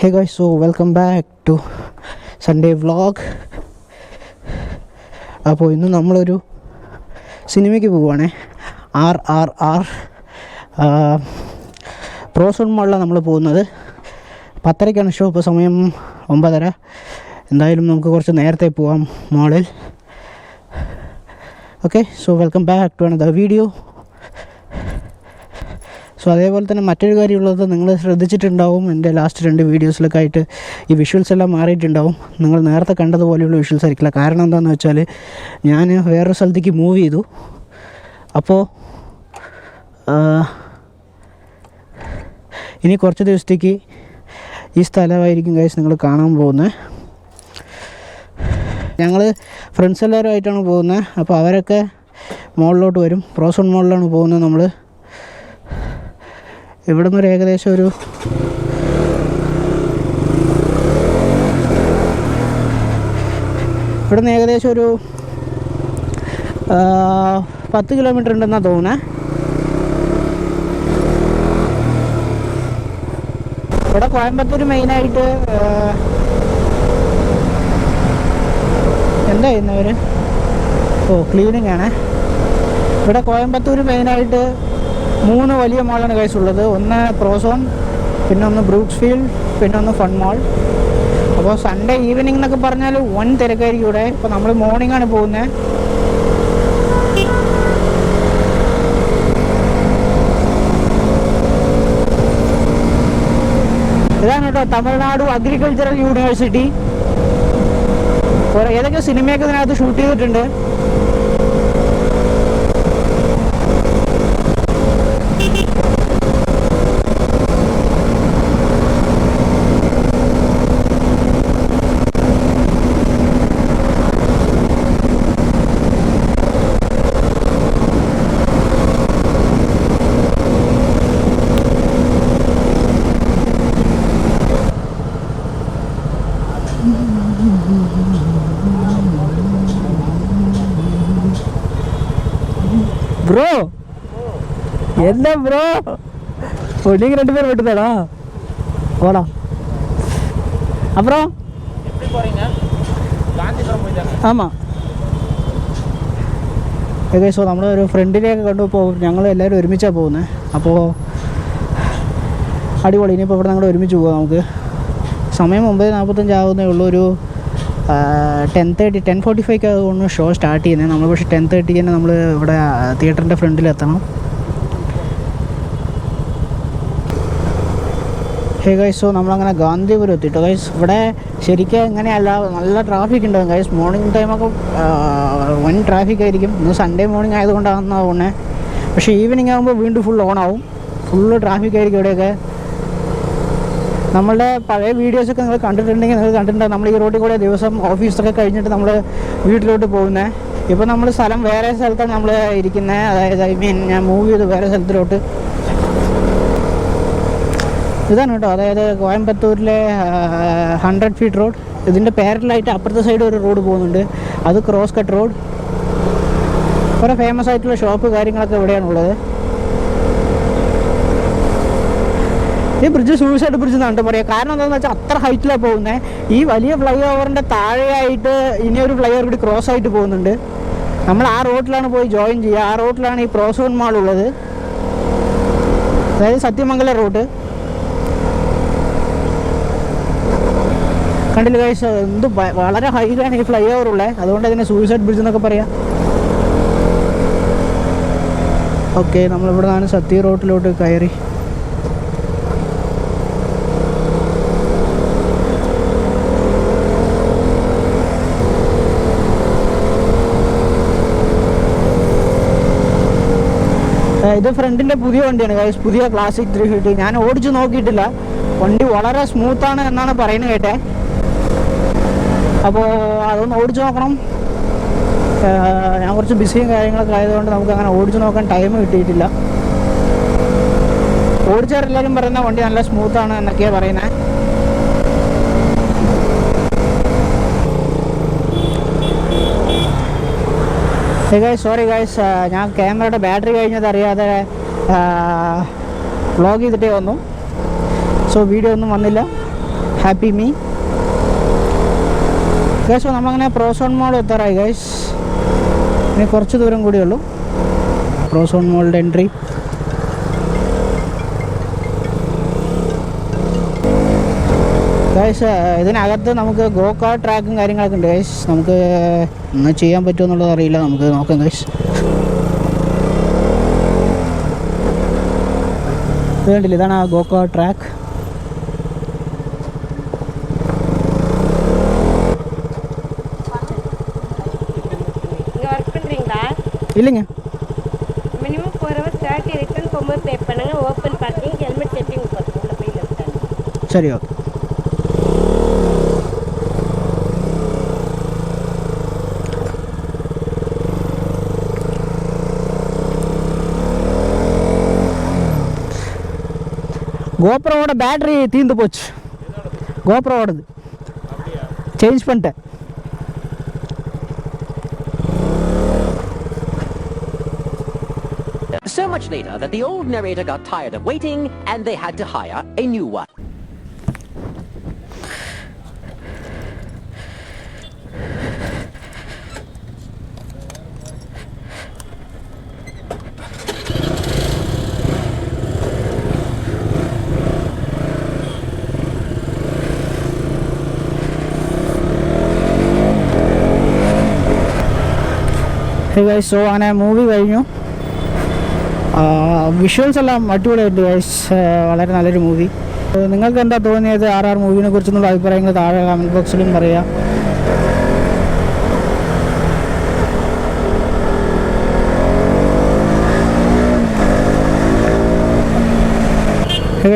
Hey guys, so welcome back to Sunday vlog. അപ്പോൾ ഇന്ന് നമ്മളൊരു സിനിമയ്ക്ക് പോവുകയാണേ. RRR പ്രോസോൺ മാളിലാണ് നമ്മൾ പോകുന്നത്. 10:30 ഷോ. ഇപ്പോൾ സമയം 9:30. എന്തായാലും നമുക്ക് കുറച്ച് നേരത്തെ പോവാം മാളിൽ. Okay, so welcome back to another video. So അതേപോലെ തന്നെ മറ്റൊരു കാര്യമുള്ളത്, നിങ്ങൾ ശ്രദ്ധിച്ചിട്ടുണ്ടാവും എൻ്റെ ലാസ്റ്റ് 2 വീഡിയോസിലൊക്കെ ആയിട്ട് ഈ വിഷ്വൽസ് എല്ലാം മാറിയിട്ടുണ്ടാവും. നിങ്ങൾ നേരത്തെ കണ്ടതുപോലെയുള്ള വിഷ്വൽസ് ആയിരിക്കില്ല. കാരണം എന്താണെന്ന് വെച്ചാൽ ഞാൻ വേറൊരു സ്ഥലത്തേക്ക് മൂവ് ചെയ്തു. അപ്പോൾ ഇനി കുറച്ച് ദിവസത്തേക്ക് ഈ സ്ഥലമായിരിക്കും ഗൈസ് നിങ്ങൾ കാണാൻ പോകുന്നത്. ഞങ്ങൾ ഫ്രണ്ട്സ് എല്ലാവരുമായിട്ടാണ് പോകുന്നത്. അപ്പോൾ അവരൊക്കെ മോളിലോട്ട് വരും. പ്രോസോൺ മോളിലാണ് പോകുന്നത് നമ്മൾ. ഇവിടെ നിന്ന് ഏകദേശം ഒരു ഇവിടുന്ന് ഏകദേശം ഒരു 10 കിലോമീറ്റർ ഉണ്ടെന്നാണ് തോന്നുന്നത്. ഇവിടെ കോയമ്പത്തൂർ മെയിനായിട്ട് എന്താ ചെയ്യുന്നവർ? ക്ലീനിങ് ആണ്. ഇവിടെ കോയമ്പത്തൂർ മെയിനായിട്ട് 3 വലിയ മാളാണ് ഗൈസ് ഉള്ളത്. ഒന്ന് പ്രോസോൺ, പിന്നെ ഒന്ന് ബ്രൂക്സ്ഫീൽഡ്, പിന്നെ ഒന്ന് ഫൺ മാൾ. അപ്പോൾ സൺഡേ ഈവനിങ് എന്നൊക്കെ പറഞ്ഞാൽ വൻ തിരക്കായിരിക്കും ഇവിടെ. ഇപ്പോൾ നമ്മൾ മോർണിംഗ് ആണ് പോകുന്നത്. ഇതാണ് കേട്ടോ തമിഴ്നാട് അഗ്രികൾച്ചറൽ യൂണിവേഴ്സിറ്റി. ഏതൊക്കെ സിനിമയൊക്കെ ഇതിനകത്ത് ഷൂട്ട് ചെയ്തിട്ടുണ്ട്. ப்ரோ என்ன ப்ரோ, நீங்கள் 2 பேர் விட்டுதாடா போலாம். அப்புறம் எப்படி போகிறீங்க? காந்திபுரம் போயிட்டாங்க. ஆமாம். ഏകദേശം നമ്മളൊരു ഫ്രണ്ടിനെയൊക്കെ കണ്ടുപോയി. ഞങ്ങൾ എല്ലാവരും ഒരുമിച്ചാണ് പോകുന്നത്. അപ്പോൾ അടിപൊളി. ഇനിയിപ്പോൾ ഇവിടെ ഞങ്ങൾ ഒരുമിച്ച് പോകാം. നമുക്ക് സമയം 9:45 ആവുന്നേ ഉള്ളൂ. ഒരു 10:45 ആകുമ്പോൾ ഷോ സ്റ്റാർട്ട് ചെയ്യുന്നത്. നമ്മൾ പക്ഷേ 10:30 തന്നെ നമ്മൾ ഇവിടെ തിയേറ്ററിൻ്റെ ഫ്രണ്ടിലെത്തണം. ഹേ ഗൈസ്, സോ നമ്മളങ്ങനെ ഗാന്ധിപുരം എത്തിട്ടോ ഗൈസ്. ഇവിടെ ശരിക്കും ഇങ്ങനെയല്ല, നല്ല ട്രാഫിക് ഉണ്ടാകും ഗൈസ്. മോർണിംഗ് ടൈമൊക്കെ വൻ ട്രാഫിക് ആയിരിക്കും. ഇന്ന് സൺഡേ മോർണിംഗ് ആയതുകൊണ്ടാണെന്നാണ് തോന്നുന്നത്. പക്ഷേ ഈവനിങ് ആകുമ്പോൾ വീണ്ടും ഫുൾ ഓണാവും. ഫുള്ള് ട്രാഫിക് ആയിരിക്കും ഇവിടെയൊക്കെ. നമ്മളുടെ പഴയ വീഡിയോസൊക്കെ നിങ്ങൾ കണ്ടിട്ടുണ്ടെങ്കിൽ നിങ്ങൾ കണ്ടിട്ടുണ്ടാകും. നമ്മൾ ഈ റോഡിൽ കൂടെ ദിവസം ഓഫീസൊക്കെ കഴിഞ്ഞിട്ട് നമ്മൾ വീട്ടിലോട്ട് പോകുന്നത്. ഇപ്പോൾ നമ്മൾ സ്ഥലം വേറെ സ്ഥലത്താണ് നമ്മൾ ഇരിക്കുന്നത്. അതായത് ഞാൻ മൂവ് ചെയ്ത് വേറെ സ്ഥലത്തിലോട്ട്. ഇതാണ് കേട്ടോ, അതായത് കോയമ്പത്തൂരിലെ 100 ഫീറ്റ് റോഡ്. ഇതിൻ്റെ പാരലായിട്ട് അപ്പുറത്തെ സൈഡ് ഒരു റോഡ് പോകുന്നുണ്ട്. അത് ക്രോസ് കട്ട് റോഡ്. കുറേ ഫേമസ് ആയിട്ടുള്ള ഷോപ്പ് കാര്യങ്ങളൊക്കെ ഇവിടെയാണുള്ളത്. ഈ ബ്രിഡ്ജ് സൂയിസൈഡ് ബ്രിഡ്ജ് എന്നാണ് പറയുക. കാരണം എന്താണെന്ന് വെച്ചാൽ അത്ര ഹൈറ്റിലാണ് പോകുന്നത്. ഈ വലിയ ഫ്ലൈ ഓവറിൻ്റെ താഴെയായിട്ട് ഇനിയൊരു ഫ്ലൈ ഓവർ കൂടി ക്രോസ് ആയിട്ട് പോകുന്നുണ്ട്. നമ്മൾ ആ റോഡിലാണ് പോയി ജോയിൻ ചെയ്യുക. ആ റോഡിലാണ് ഈ പ്രോസോൺ മാൾ ഉള്ളത്, അതായത് സത്യമംഗലം റോഡ്. കണ്ടില്ല ഗൈസ്, എന്ത് വളരെ ഹൈറ്റാണ് ഈ ഫ്ലൈ ഓവർ ഉള്ളത്. അതുകൊണ്ട് ഇതിനെ സൂയിസൈഡ് ബ്രിഡ്ജ് എന്നൊക്കെ പറയാം. ഓക്കെ, നമ്മളിവിടെ നിന്നാണ് സത്യ റോഡിലോട്ട് കയറി. ഇത് ഫ്രണ്ടിൻ്റെ പുതിയ വണ്ടിയാണ് ഗൈസ്, പുതിയ ക്ലാസിക് 350. ഞാൻ ഓടിച്ച് നോക്കിയിട്ടില്ല. വണ്ടി വളരെ സ്മൂത്താണ് എന്നാണ് പറയുന്നത് കേട്ടേ. അപ്പോൾ അതൊന്ന് ഓടിച്ച് നോക്കണം. ഞാൻ കുറച്ച് ബിസിയും കാര്യങ്ങളൊക്കെ ആയതുകൊണ്ട് നമുക്ക് അങ്ങനെ ഓടിച്ച് നോക്കാൻ ടൈം കിട്ടിയിട്ടില്ല. ഓടിച്ചവരെല്ലാവരും പറയുന്ന വണ്ടി നല്ല സ്മൂത്താണ് എന്നൊക്കെയാണ് പറയുന്നത്. സോറി ഗൈസ്, ഞാൻ ക്യാമറയുടെ ബാറ്ററി കഴിഞ്ഞത് അറിയാതെ വ്ളോഗ് ചെയ്തിട്ടേ വന്നു. സോ വീഡിയോ ഒന്നും വന്നില്ല. Happy me guys. നമ്മളങ്ങനെ പ്രോസോൺ മോൾ എത്താറായി ഗൈസ്. ഇനി കുറച്ച് ദൂരം കൂടിയേ ഉള്ളൂ പ്രോസോൺ മോളിൻ്റെ എൻട്രി. ഗൈസ് ഇതിനകത്ത് നമുക്ക് ഗോ കാർ ട്രാക്കും കാര്യങ്ങളൊക്കെ ഉണ്ട് ഗൈസ്. നമുക്ക് ഇന്ന് ചെയ്യാൻ പറ്റുമോ എന്നുള്ളത് അറിയില്ല, നമുക്ക് നോക്കാം ഗൈസ്. വേണ്ടില്ല, ഇതാണ് ആ ഗോ കാർ ട്രാക്ക്. இல்லைங்க மினிமம் 4 hours 30 ரிட்டர்ன் போகும்போது பே பண்ணுங்க. ஓப்பன் பார்க்கிங் ஹெல்மெட் செட்டிங் உள்ள போய் லெஃப்ட். சரி ஓகே. கோப்ரோவோட பேட்டரி தீர்ந்து போச்சு. கோப்ரோவோடது சேஞ்ச் பண்ணிட்டேன். So much later that the old narrator got tired of waiting and they had to hire a new one. Hey guys, so അങ്ങനെ movie കഴിഞ്ഞു. Visuals എല്ലാം അടിപൊളിയായിട്ട് ഗൈസ്. വളരെ നല്ലൊരു മൂവി. നിങ്ങൾക്ക് എന്താ തോന്നിയത് RR മൂവിനെ കുറിച്ചെന്നുള്ള അഭിപ്രായങ്ങൾ താഴെ കമൻറ്റ് ബോക്സിലും പറയാം.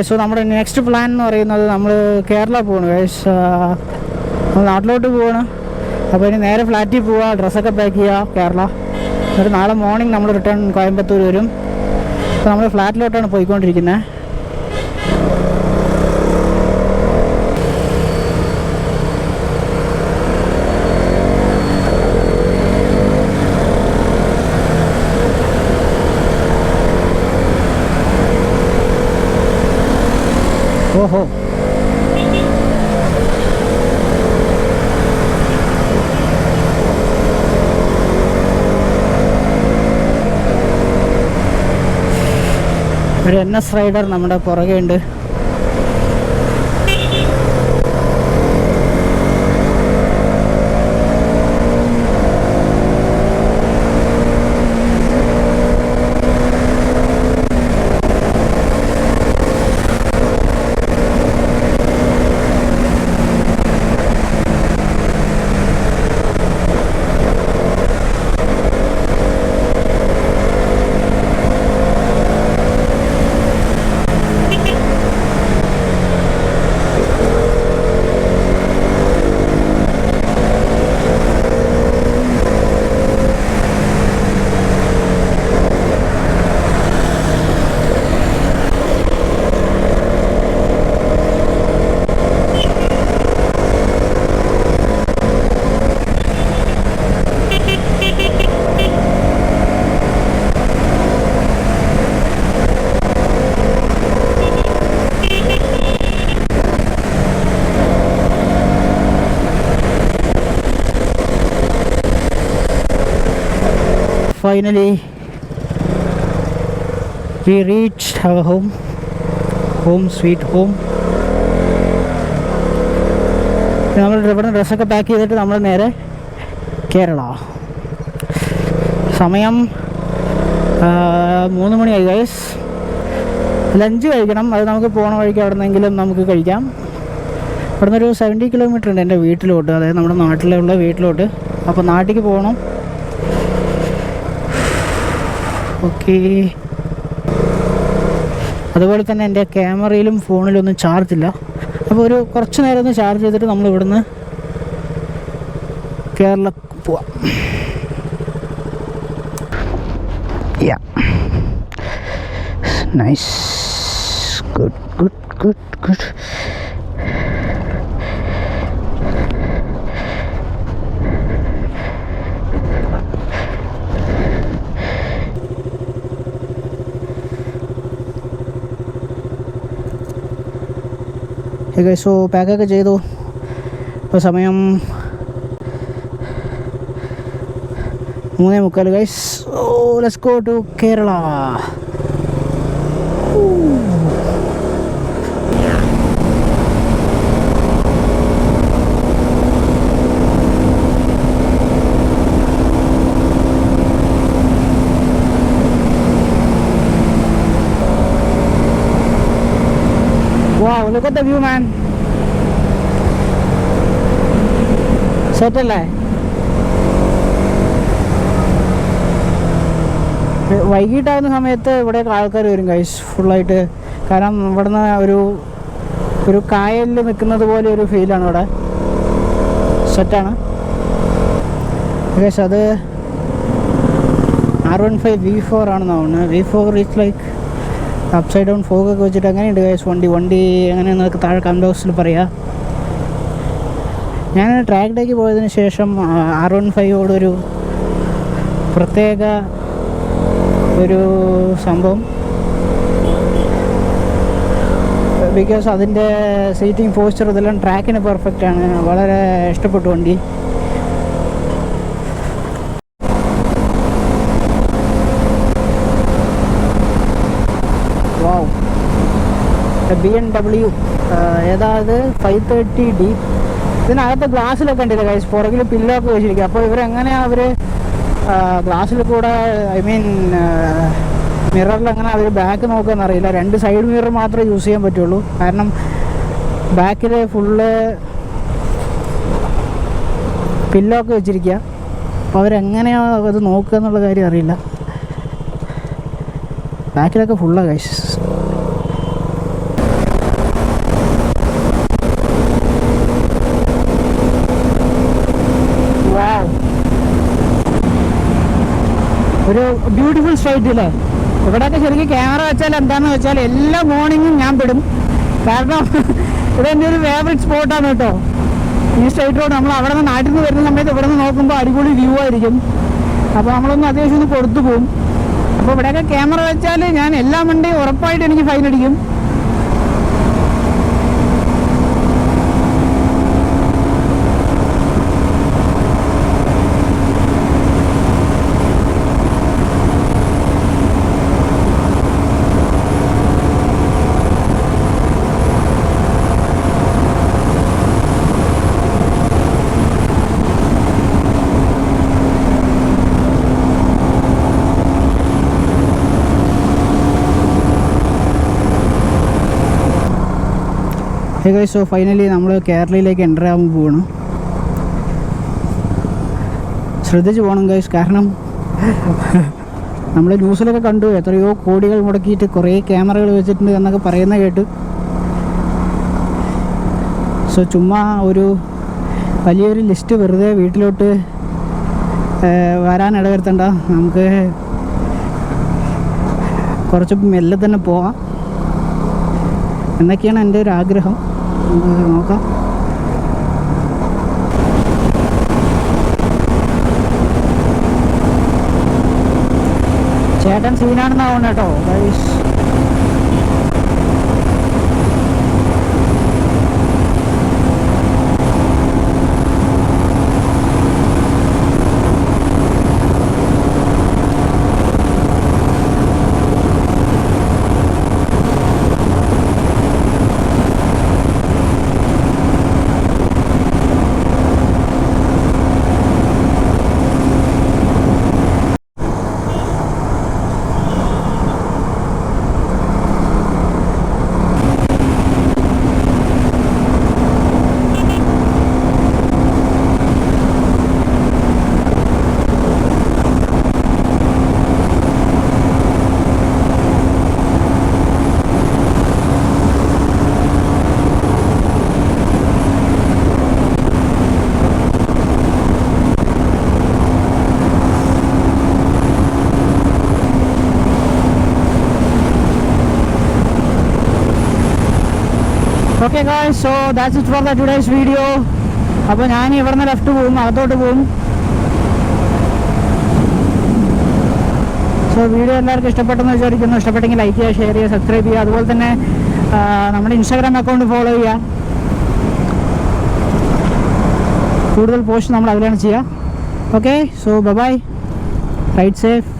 സോ നമ്മുടെ നെക്സ്റ്റ് പ്ലാൻ എന്ന് പറയുന്നത് നമ്മൾ കേരള പോകണം ഗൈസ്. നമ്മൾ നാട്ടിലോട്ട് പോകണം. അപ്പോൾ ഇനി നേരെ ഫ്ലാറ്റിൽ പോവുക, ഡ്രസ്സൊക്കെ പാക്ക് ചെയ്യുക കേരള. എന്നിട്ട് നാളെ മോർണിംഗ് നമ്മൾ റിട്ടേൺ കോയമ്പത്തൂർ വരും. അപ്പോൾ നമ്മൾ ഫ്ലാറ്റിലോട്ടാണ് പോയിക്കൊണ്ടിരിക്കുന്നത്. ഓഹോ, ഒരു NS റൈഡർ നമ്മുടെ പുറകെ ഉണ്ട്. Finally, we reached our home. Home sweet home. നമ്മൾ ഇവിടെ ഡ്രസ്സൊക്കെ പാക്ക് ചെയ്തിട്ട് നമ്മൾ നേരെ കേരള. സമയം 3 മണിയായി ഗൈസ്. ലഞ്ച് കഴിക്കണം. അത് നമുക്ക് പോകണ വഴിക്ക് എവിടെ നിന്നെങ്കിലും നമുക്ക് കഴിക്കാം. ഇവിടെ നിന്നൊരു 70 കിലോമീറ്റർ ഉണ്ട് എൻ്റെ വീട്ടിലോട്ട്, അതായത് നമ്മുടെ നാട്ടിലുള്ള വീട്ടിലോട്ട്. അപ്പോൾ നാട്ടിലേക്ക് പോകണം. ഓക്കെ. അതുപോലെ തന്നെ എൻ്റെ ക്യാമറയിലും ഫോണിലൊന്നും ചാർജ് ഇല്ല. അപ്പോൾ ഒരു കുറച്ച് നേരം ഒന്ന് ചാർജ് ചെയ്തിട്ട് നമ്മൾ ഇവിടുന്ന് കേരള പോവാം. Ya, nice, good good good good. So പാക്കൊക്കെ ചെയ്തു. ഇപ്പോൾ സമയം 3:45 guys. Let's go to Kerala. Wow, look at the view, man. Set അല്ലേ? വൈകിട്ടാവുന്ന സമയത്ത് ഇവിടെയൊക്കെ ആൾക്കാർ വരും ഗൈസ് ഫുള്ളായിട്ട്. കാരണം ഇവിടുന്ന് ഒരു കായലിൽ നിൽക്കുന്നത് പോലെ ഒരു ഫീലാണ് ഇവിടെ. സെറ്റാണ് ഗൈസ്. അത് R15 V4 ആണെന്ന് തോന്നുന്നത്. V4 is like upside down ഫോഗൊക്കെ വെച്ചിട്ട് അങ്ങനെയുണ്ട് ഗൈസ് വണ്ടി അങ്ങനെ നിങ്ങൾക്ക് താഴെ കമന്റ് ബോക്സിൽ പറയാം. ഞാൻ ട്രാക്ക് ഡേക്ക് പോയതിന് ശേഷം R15 ഒരു പ്രത്യേക ഒരു സംഭവം, ബിക്കോസ് അതിൻ്റെ സീറ്റിംഗ് പോസ്ചർ ഇതെല്ലാം ട്രാക്കിന് പെർഫെക്റ്റാണ്. വളരെ ഇഷ്ടപ്പെട്ടു വണ്ടി. വാവ്, BMW ഏതായത് 530D. ഇതിനകത്ത് ഗ്ലാസ്സിലൊക്കെ ഉണ്ടല്ലോ ഗൈസ്, പുറകിൽ പില്ലൊക്കെ വെച്ചിരിക്കുക. അപ്പോൾ ഇവരെങ്ങനെയാണ് അവർ ഗ്ലാസ്സിൽ കൂടെ, ഐ മീൻ മിററിൽ എങ്ങനെ അവർ ബാക്ക് നോക്കുകയെന്ന് അറിയില്ല. 2 സൈഡ് മിറർ മാത്രമേ യൂസ് ചെയ്യാൻ പറ്റുള്ളൂ. കാരണം ബാക്കിൽ ഫുള്ള് പില്ലൊക്കെ വെച്ചിരിക്കുക. അപ്പോൾ അവരെങ്ങനെയാണ് അത് നോക്കുക എന്നുള്ള കാര്യം അറിയില്ല. ബാക്കിലൊക്കെ ഫുള്ളാണ് ഗൈസ്. ഒരു ബ്യൂട്ടിഫുൾ സ്ട്രൈറ്റ് അല്ലേ? ഇവിടെയൊക്കെ ശരിക്കും ക്യാമറ വെച്ചാൽ എന്താണെന്ന് വെച്ചാൽ എല്ലാ മോർണിംഗും ഞാൻ പെടും. കാരണം ഇവിടെ എൻ്റെ ഒരു ഫേവറേറ്റ് സ്പോട്ടാണ് കേട്ടോ ഈ സ്ട്രൈറ്റ് റോഡ്. നമ്മൾ അവിടെ നിന്ന് നാട്ടിൽ നിന്ന് വരുന്ന സമയത്ത് ഇവിടെ നിന്ന് നോക്കുമ്പോൾ അടിപൊളി വ്യൂ ആയിരിക്കും. അപ്പോൾ നമ്മളൊന്ന് അത്യാവശ്യം ഒന്ന് കൊടുത്തു പോകും. അപ്പോൾ ഇവിടെയൊക്കെ ക്യാമറ വെച്ചാൽ ഞാൻ എല്ലാ വണ്ടിയും ഉറപ്പായിട്ട് എനിക്ക് ഫൈൻ അടിക്കും. സോ ഫൈനലി നമ്മൾ കേരളയിലേക്ക് എൻ്റർ ആകാൻ പോവാണ്. ശ്രദ്ധിച്ച് പോകണം ഗൈസ്, കാരണം നമ്മൾ ന്യൂസിലൊക്കെ കണ്ടു എത്രയോ കോടികൾ മുടക്കിയിട്ട് കുറേ ക്യാമറകൾ വെച്ചിട്ടുണ്ട് എന്നൊക്കെ പറയുന്ന കേട്ട്. സോ ചുമ്മാ ഒരു വലിയൊരു ലിസ്റ്റ് വെറുതെ വീട്ടിലോട്ട് വരാൻ ഇടവരുത്തണ്ട. നമുക്ക് കുറച്ച് മെല്ലെ തന്നെ പോകാം എന്നൊക്കെയാണ് എൻ്റെ ഒരു ആഗ്രഹം. നോക്കാം. ചേട്ടൻ സീനാണെന്നാവണം കേട്ടോ guys. Okay guys, so that's it for the today's video. അപ്പോൾ ഞാൻ ഇവിടുന്ന് ലെഫ്റ്റ് പോകും, അകത്തോട്ട് പോകും. സോ വീഡിയോ എല്ലാവർക്കും ഇഷ്ടപ്പെട്ടെന്ന് വിചാരിക്കുന്നു. ഇഷ്ടപ്പെട്ടെങ്കിൽ ലൈക്ക് ചെയ്യുക, ഷെയർ ചെയ്യുക, സബ്സ്ക്രൈബ് ചെയ്യുക. അതുപോലെ തന്നെ നമ്മുടെ ഇൻസ്റ്റാഗ്രാം അക്കൗണ്ട് ഫോളോ ചെയ്യുക. കൂടുതൽ പോസ്റ്റ് നമ്മൾ അതിലാണ് ചെയ്യുക. Okay, so bye, ride safe.